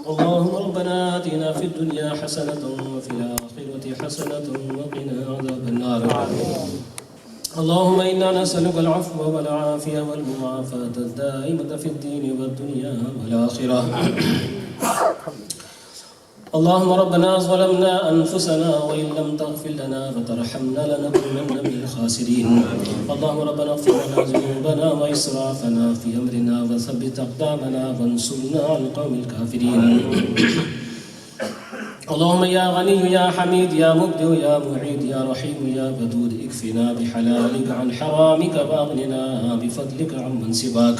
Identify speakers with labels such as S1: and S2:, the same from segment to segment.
S1: اللهم ربنا آتنا في الدنيا حسنة وفي الآخرة حسنة وقنا عذاب النار. اللهم إنا نسألك العفو والعافية والمعافاة الدائمة في الدين والدنيا والآخرة. اللهم ربنا ظلمنا أنفسنا وإن لم تغفر لنا وترحمنا لنكونن من الخاسرين. اللهم ربنا اغفر لنا ذنوبنا وإسرافنا في أمرنا وثبت أقدامنا وانصرنا على القوم الكافرين. اللهم يا غني يا حميد يا مبدع يا معيد يا رحيم يا ودود اكفنا بحلالك عن حرامك واغننا بفضلك عمن سواك.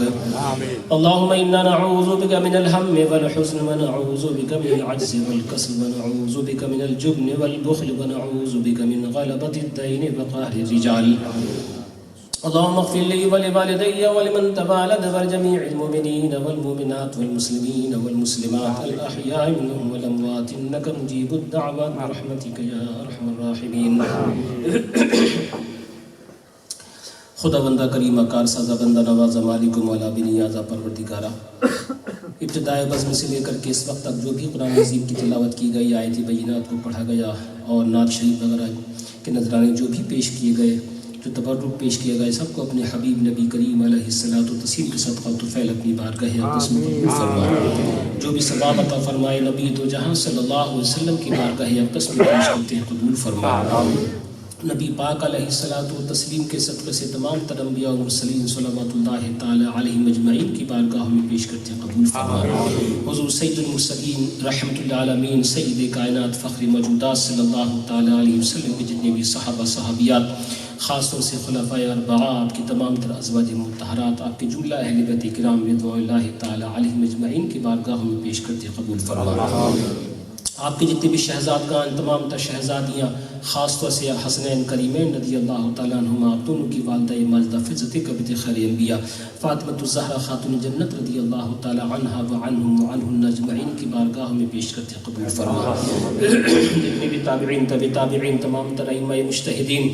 S1: اللهم إنا نعوذ بك من الهم والحزن ونعوذ بك من العجز والكسل ونعوذ بك من الجبن والبخل ونعوذ بك من غلبة الدين وقهر الرجال. اللهم اغفر لي ولوالدي ولمن تبالد ولجميع المؤمنين والمؤمنات والمسلمين والمسلمات الأحياء منهم والأموات إنك مجيب الدعوات برحمتك يا أرحم الراحمين. خدا بندہ کریمہ کار سازہ بندہ نوازہ مالک و مولا بنیازہ پروردگارہ، ابتدائے بزم سے لے کر کے اس وقت تک جو بھی قرآن عظیم کی تلاوت کی گئی، آیت بینات کو پڑھا گیا اور نعت شریف وغیرہ کے نذرانے جو بھی پیش کیے گئے، جو تبرک پیش کیا گیا، سب کو اپنے حبیب نبی کریم علیہ الصلوۃ والتسلیم کے صدقہ و طفیل اپنی بارگاہ اقدس میں قبول فرمائے. جو بھی ثواب عطا فرمائے نبی دو جہاں صلی اللہ علیہ وسلم کی بارگاہ اقدس میں پیش کرتے ہیں قبول فرمائے. نبی پاک علیہ الصلوۃ والتسلیم کے صدقے سے تمام تر انبیاء و مرسلین صلوات اللہ تعالی علیہم اجمعین کی بارگاہ میں پیش کرتے ہیں قبول فرمائے. حضور سید المرسلین رحمۃ للعالمین سید کائنات فخر موجودات صلی اللہ تعالی علیہ وسلم کے جتنے بھی صحابہ صحابیات، خاص طور سے خلفائے اربعہ، آپ کی تمام تر ازواج مطہرات، آپ کے جملہ اہل بیت کرام رضوان اللہ تعالی علیہم اجمعین کی بارگاہ میں پیش کرتے قبول فرمائے. آپ کے جتنے بھی شہزادگان، تمام تر شہزادیاں، خاص طور سے حسنین کریمین رضی اللہ تعالیٰ عنہما، آپ دونوں کی والدہ ماجدہ فضت کبت خیر انبیاء فاطمۃ الزہرا خاتون جنت رضی اللہ تعالیٰ عنہا وعنہم وعنہن اجمعین کی بارگاہ میں پیش کرتے قبول فرمائے. جتنے بھی تابعین، تابعین، تمام تر ائمہ مجتہدین،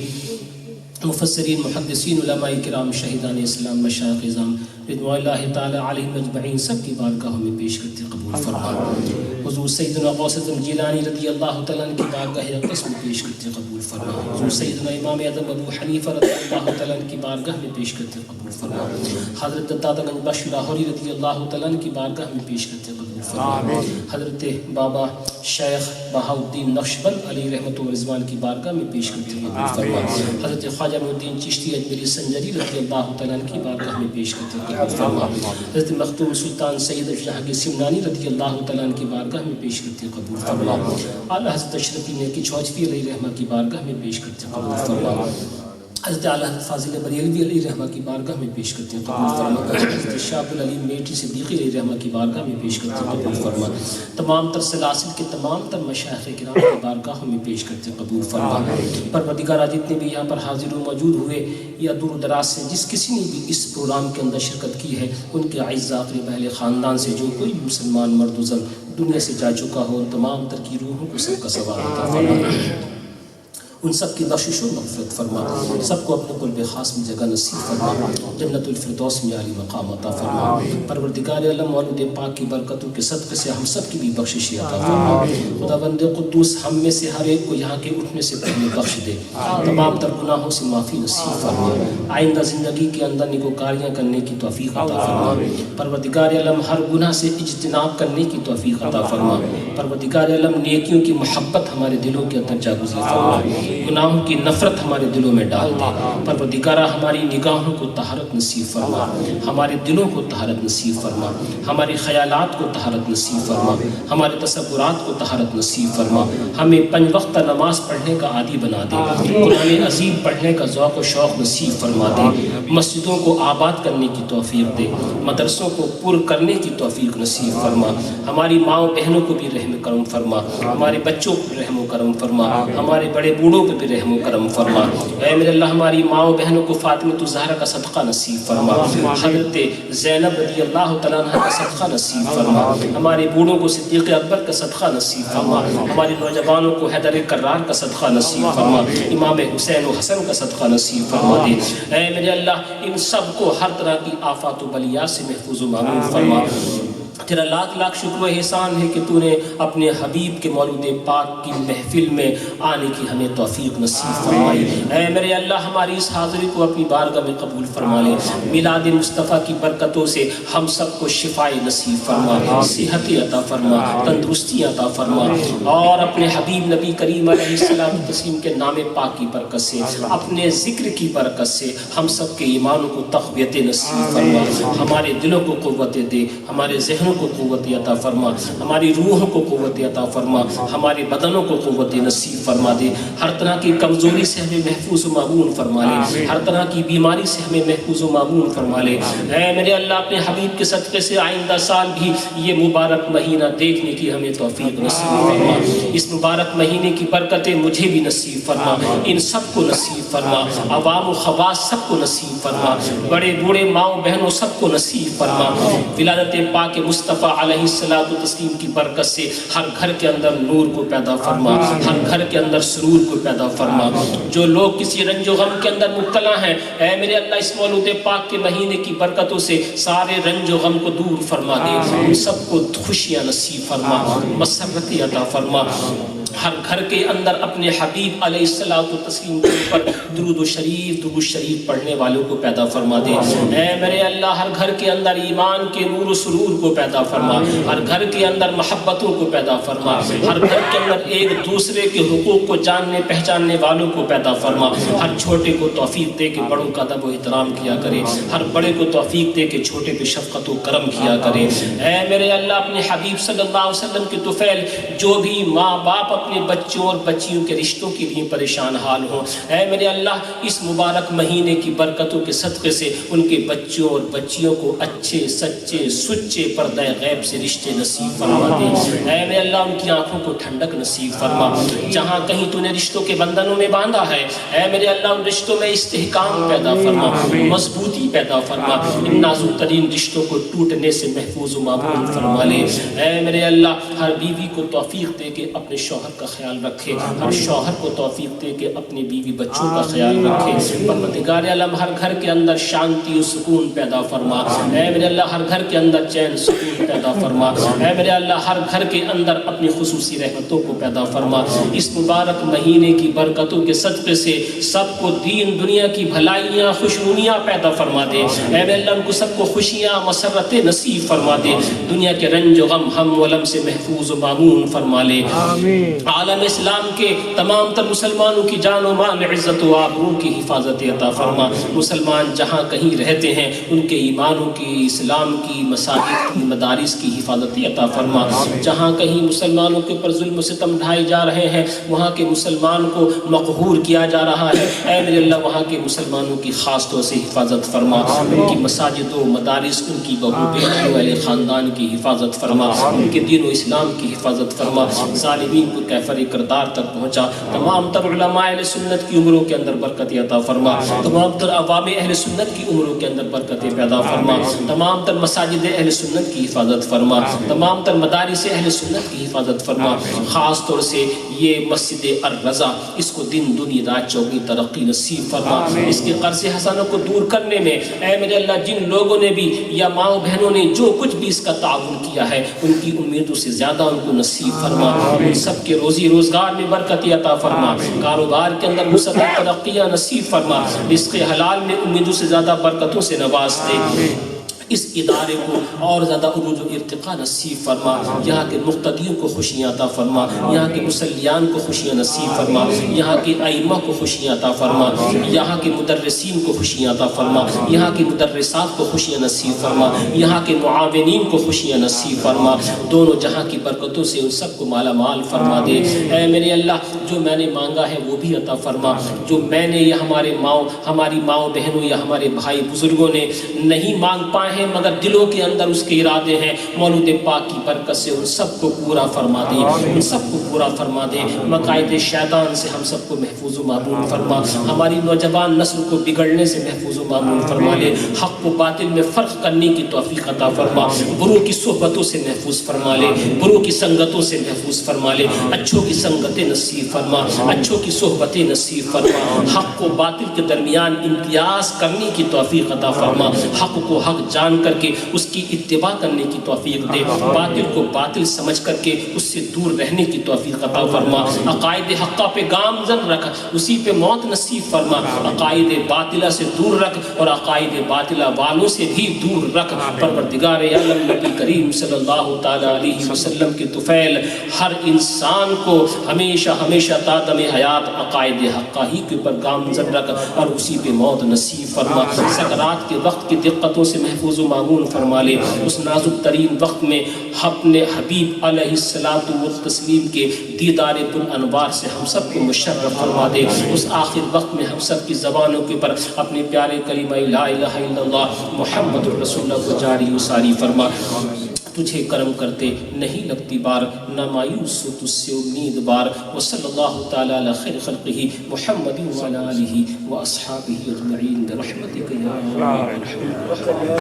S1: مفسرین، محدثین، علماء کرام، شہیدان اسلام، مشائخ اعظام رضوان اللہ تعالی علیہم اجمعین سب کی بارگاہ میں پیش کرتے قبول فرمائے. حضور سیدنا غوث اعظم جیلانی رضی اللہ تعالیٰ عنہ کی بارگاہ اقدس میں پیش کرتے قبول فرمائے. حضور سیدنا امام اعظم ابو حنیفہ رضی اللہ تعالیٰ عنہ کی بارگاہ میں پیش کرتے قبول فرمائے. حضرت داتا گنج بخش لاہوری رضی اللہ تعالیٰ عنہ کی بارگاہ میں پیش کرتے قبول فرمائے. حضرت بابا شیخ بہاؤالدین نقشبند علی رحمۃ و رضوان کی بارگاہ میں پیش کرتے قبول فرمائے. حضرت خواجہ معین الدین چشتی اجمیری سنجری رضی اللہ تعالیٰ عنہ کی بارگاہ میں پیش کرتے قبول فرمائے. حضرت مختوم سلطان سید جہانگیر سمنانی رضی اللہ تعالیٰ عنہ کی بارگاہ میں پیش کرتے قبول فرمائے. اعلیٰ حضرت اشرفی نیکی چوچفی علیہ رحمہ کی بارگاہ میں پیش کرتے قبول فرمائے. حضرت اعلیٰ حضرت فاضل بریلوی علیہ رحمہ کی بارگاہ میں پیش کرتے قبول فرمائے. حضرت شاہ عبدالعلیم میٹھی صدیقی علیہ رحمہ کی بارگاہ میں پیش کرتے قبول فرمائے. تمام تر سلاسل کے تمام تر مشائخ کرام کی بارگاہوں میں پیش کرتے قبول فرمائے. پروردگارہ جتنے بھی یہاں پر حاضر و موجود ہوئے یا دور و دراز سے جس کسی نے بھی اس پروگرام کے اندر شرکت کی ہے، ان کے اعزاء اقرباء اہل خاندان سے جو کوئی مسلمان مرد و زن دنیا سے جا چکا ہو، تمام تر کی روحوں کو سب کا ثواب عطا فرمائے. ان سب کی بخشش و مغفرت فرما، سب کو اپنے قرب خاص میں جگہ نصیب فرما، جنت الفردوس میں عالی مقام عطا فرما. پروردگار عالم مولود پاک کی برکتوں کے صدقے سے ہم سب کی بھی بخشش عطا فرما. خداوند قدوس ہم میں سے ہر ایک کو یہاں کے اٹھنے سے پہلے بخش دے، تمام تر گناہوں سے معافی نصیب فرما، آئندہ زندگی کے اندر نیکوکاریاں کرنے کی توفیق عطا فرما. پروردگار عالم ہر گناہ سے اجتناب کرنے کی توفیق عطا فرما. پروردگار عالم نیکیوں کی محبت ہمارے دلوں کے اندر جاگزی فرما، گناہوں کی نفرت ہمارے دلوں میں ڈال دے. پروردگارہ ہماری نگاہوں کو طہارت نصیب فرما، ہمارے دلوں کو طہارت نصیب فرما، ہمارے خیالات کو طہارت نصیب فرما، ہمارے تصورات کو طہارت نصیب فرما. ہمیں 5 وقت نماز پڑھنے کا عادی بنا دے، قرآن عظیم پڑھنے کا ذوق و شوق نصیب فرما دے. مسجدوں کو آباد کرنے کی توفیق دے، مدرسوں کو پر کرنے کی توفیق نصیب فرما. ہماری ماؤں بہنوں کو بھی رحم کرم فرما، ہمارے بچوں کو رحم و کرم فرما، ہمارے بڑے بوڑھوں پہ بھی رحم و کرم فرما. اے میرے اللہ ہماری ماؤں بہنوں کو فاطمۃ الزہرا کا صدقہ نصیب فرما، حضرت زینب رضی اللہ تعالیٰ عنہ کا صدقہ نصیب فرما. ہمارے بوڑھوں کو صدیق اکبر کا صدقہ نصیب فرما، ہمارے نوجوانوں کو حیدر کرار کا صدقہ نصیب فرما، امام حسین و حسن کا صدقہ نصیب فرما دے. اے میرے اللہ ان سب کو ہر طرح کی آفات و بلیات سے محفوظ و معمون فرما. تیرا لاکھ لاکھ شکر و احسان ہے کہ تو نے اپنے حبیب کے مولود پاک کی محفل میں آنے کی ہمیں توفیق نصیب فرمائی۔ اے میرے اللہ ہماری اس حاضری کو اپنی بارگاہ میں قبول فرما لے۔ میلاد مصطفیٰ کی برکتوں سے ہم سب کو شفائے نصیب فرما، صحت عطا فرما، تندرستی عطا فرما، اور اپنے حبیب نبی کریم علیہ السلام تسلیم کے نام پاک کی برکت سے، اپنے ذکر کی برکت سے ہم سب کے ایمانوں کو تقویت نصیب فرما، ہمارے دلوں کو قوت دے، ہمارے ذہنوں کو قوت عطا فرما، ہماری روحوں کو قوت عطا فرما، ہمارے بدنوں کو قوت نصیب فرما دے، ہر طرح کی کمزوری سے ہمیں محفوظ و معمون فرما لے، ہر طرح کی بیماری سے ہمیں محفوظ و معمون فرما لے۔ اے میرے اللہ اپنے حبیب کے صدقے سے آئندہ سال بھی یہ مبارک مہینہ دیکھنے کی ہمیں توفیق نصیب فرما، اس مبارک مہینے کی برکتیں مجھے بھی نصیب فرما، ان سب کو نصیب فرما، عوام و خواص سب کو نصیب فرما، بڑے بوڑھے ماؤں بہنوں سب کو نصیب فرما۔ ولادت پاک مصطفیٰ علیہ الصلوۃ والتسلیم کی برکت سے ہر گھر کے اندر نور کو پیدا فرما، ہر گھر کے اندر سرور کو پیدا فرما۔ جو لوگ کسی رنج و غم کے اندر مبتلا ہیں، اے میرے اللہ اس مولود پاک کے مہینے کی برکتوں سے سارے رنج و غم کو دور فرما دے، ان سب کو خوشیاں نصیب فرما، مسرت عطا فرما۔ ہر گھر کے اندر اپنے حبیب علیہ الصلوۃ والتسلیم کے اوپر درود و شریف پڑھنے والوں کو پیدا فرما دے۔ اے میرے اللہ ہر گھر کے اندر ایمان کے نور و سرور کو پیدا فرما، ہر گھر کے اندر محبتوں کو پیدا فرما، ہر گھر کے اندر ایک دوسرے کے حقوق کو جاننے پہچاننے والوں کو پیدا فرما، ہر چھوٹے کو توفیق دے کہ بڑوں کا ادب و احترام کیا کرے، ہر بڑے کو توفیق دے کہ چھوٹے پہ شفقت و کرم کیا کرے۔ اے میرے اللہ اپنے حبیب صلی اللہ علیہ وسلم کے طفیل جو بھی ماں باپ اپنے بچوں اور بچیوں کے رشتوں کے لیے پریشان حال ہوں، اے میرے اللہ اس مبارک مہینے کی برکتوں کے صدقے سے ان کے بچوں اور بچیوں کو اچھے سچے سچے پردہ غیب سے رشتے نصیب فرما دے۔ اے میرے اللہ ان کی آنکھوں کو ٹھنڈک نصیب فرما، جہاں کہیں تو نے رشتوں کے بندھنوں میں باندھا ہے، اے میرے اللہ ان رشتوں میں استحکام پیدا فرما، مضبوطی پیدا فرما، ان نازک ترین رشتوں کو ٹوٹنے سے محفوظ و معمون فرما لے۔ اے میرے اللہ ہر بیوی کو توفیق دے کہ اپنے شوہر کا خیال رکھے، ہر شوہر کو توفیق دے کہ اپنے بیوی بچوں کا خیال رکھے۔ پروردگار عالم ہر گھر کے اندر شانتی و سکون پیدا فرما، اے میرے اللہ ہر گھر کے اندر چین سکون پیدا فرما، اے میرے اللہ ہر گھر کے اندر اپنی خصوصی رحمتوں کو پیدا فرما۔ اس مبارک مہینے کی برکتوں کے صدقے سے سب کو دین دنیا کی بھلائیاں خوشنودیاں پیدا فرما دے، اے میرے اللہ ان کو سب کو خوشیاں مسرتیں نصیب فرما دے، دنیا کے رنج و غم ہم و غم سے محفوظ و معمون فرما لے۔ عالم اسلام کے تمام تر مسلمانوں کی جان و مال عزت و آبرو کی حفاظت عطا فرما، مسلمان جہاں کہیں رہتے ہیں ان کے ایمانوں کی، اسلام کی، مساجد کی، مدارس کی حفاظت عطا فرما، جہاں کہیں مسلمانوں کے اوپر ظلم و ستم ڈھائے جا رہے ہیں، وہاں کے مسلمان کو مقہور کیا جا رہا ہے، اے میرے اللہ وہاں کے مسلمانوں کی خاص طور سے حفاظت فرما، ان کی مساجد و مدارس، ان کی بہو بیٹیوں والے خاندان کی حفاظت فرما، ان کے دین و اسلام کی حفاظت فرما، ظالمین کو کیفر کردار تک پہنچا، تمام تر علماء اہل سنت کی عمروں کے اندر برکت عطا فرما، تمام تر عوام اہل سنت کی عمروں کے اندر برکت پیدا فرما، تمام تر مساجد اہل سنت کی حفاظت فرما، تمام تر مدارس اہل سنت کی حفاظت فرما، خاص طور سے یہ مسجد الرضا اس کو دن دنیا رات چوگی ترقی نصیب فرما، اس کے قرض حسنوں کو دور کرنے میں اے میرے اللہ جن لوگوں نے بھی یا ماؤں بہنوں نے جو کچھ بھی اس کا تعاون کیا ہے ان کی امیدوں سے زیادہ ان کو نصیب فرما، ان سب کے روزی روزگار میں برکت عطا فرما، کاروبار کے اندر مسلسل ترقیاں نصیب فرما، رزق حلال میں امیدوں سے زیادہ برکتوں سے نواز دے، اس ادارے کو اور زیادہ عروج و ارتقاء نصیب فرما، یہاں کے مقتدیوں کو خوشیاں عطا فرما، یہاں کے مسلیان کو خوشیاں نصیب فرما، یہاں کے ائمہ کو خوشیاں عطا فرما، یہاں کے مدرسین کو خوشیاں عطا فرما، یہاں کے مدرسات کو خوشیاں نصیب فرما، یہاں کے معاونین کو خوشیاں نصیب فرما، دونوں جہاں کی برکتوں سے ان سب کو مالا مال فرما دے۔ اے میرے اللہ جو میں نے مانگا ہے وہ بھی عطا فرما، جو میں نے یا ہماری ماؤں بہنوں یا ہمارے بھائی بزرگوں نے نہیں مانگ پائے ہیں مگر دلوں کے اندر اس کے ارادے ہیں، مولود پاک کی برکت سے ان سب کو پورا فرما دے، ان سب کو پورا فرما دے، مقاصد شیطان سے ہم سب کو محفوظ و معمون فرما، ہماری نوجوان نسل کو بگڑنے سے محفوظ و معمون فرما لے، حق و باطل میں فرق کرنے کی توفیق عطا فرما، بروں کی صحبتوں سے محفوظ فرما لے، بروں کی سنگتوں سے محفوظ فرما لے، اچھوں کی سنگتیں نصیب فرما، اچھوں کی صحبتیں نصیب فرما، حق و باطل کے درمیان امتیاز کرنے کی توفیق عطا فرما، حق کو حق جان جان کر کے اس کی اتباع کرنے کی توفیق دے، باطل کو باطل سمجھ کر کے اس سے دور رہنے کی توفیق عطا فرما، عقائد حقہ پہ گامزن رکھ، اسی پہ موت نصیب فرما، عقائد باطلہ سے دور رکھ اور عقائد باطلہ والوں سے بھی دور رکھ۔ پروردگار عالم نبی کریم صلی اللہ تعالیٰ علیہ وسلم کے طفیل ہر انسان کو ہمیشہ ہمیشہ تا دم حیات عقائد حقہ ہی کے اوپر گامزن رکھ اور اسی پہ موت نصیب فرما، سکرات کے وقت کی دقتوں سے محفوظ و معمون فرما لے، اس نازک ترین وقت میں اپنے حبیب علیہ الصلاۃ والتسلیم کے دیدار پرانوار سے ہم سب کو مشرف فرما دے، اس آخر وقت میں ہم سب کی زبانوں کے پر اپنے پیارے کلمہ لا الہ الا اللہ محمد الرسول اللہ کو جاری و ساری فرما۔ تجھے کرم کرتے نہیں لگتی بار، نہ مایوس ہو تجھ سے امید بار، وصلی اللہ تعالیٰ علی خیر خلقہ محمد وعلی آلہ واصحابہ اجمعین برحمتک یا ارحم الراحمین۔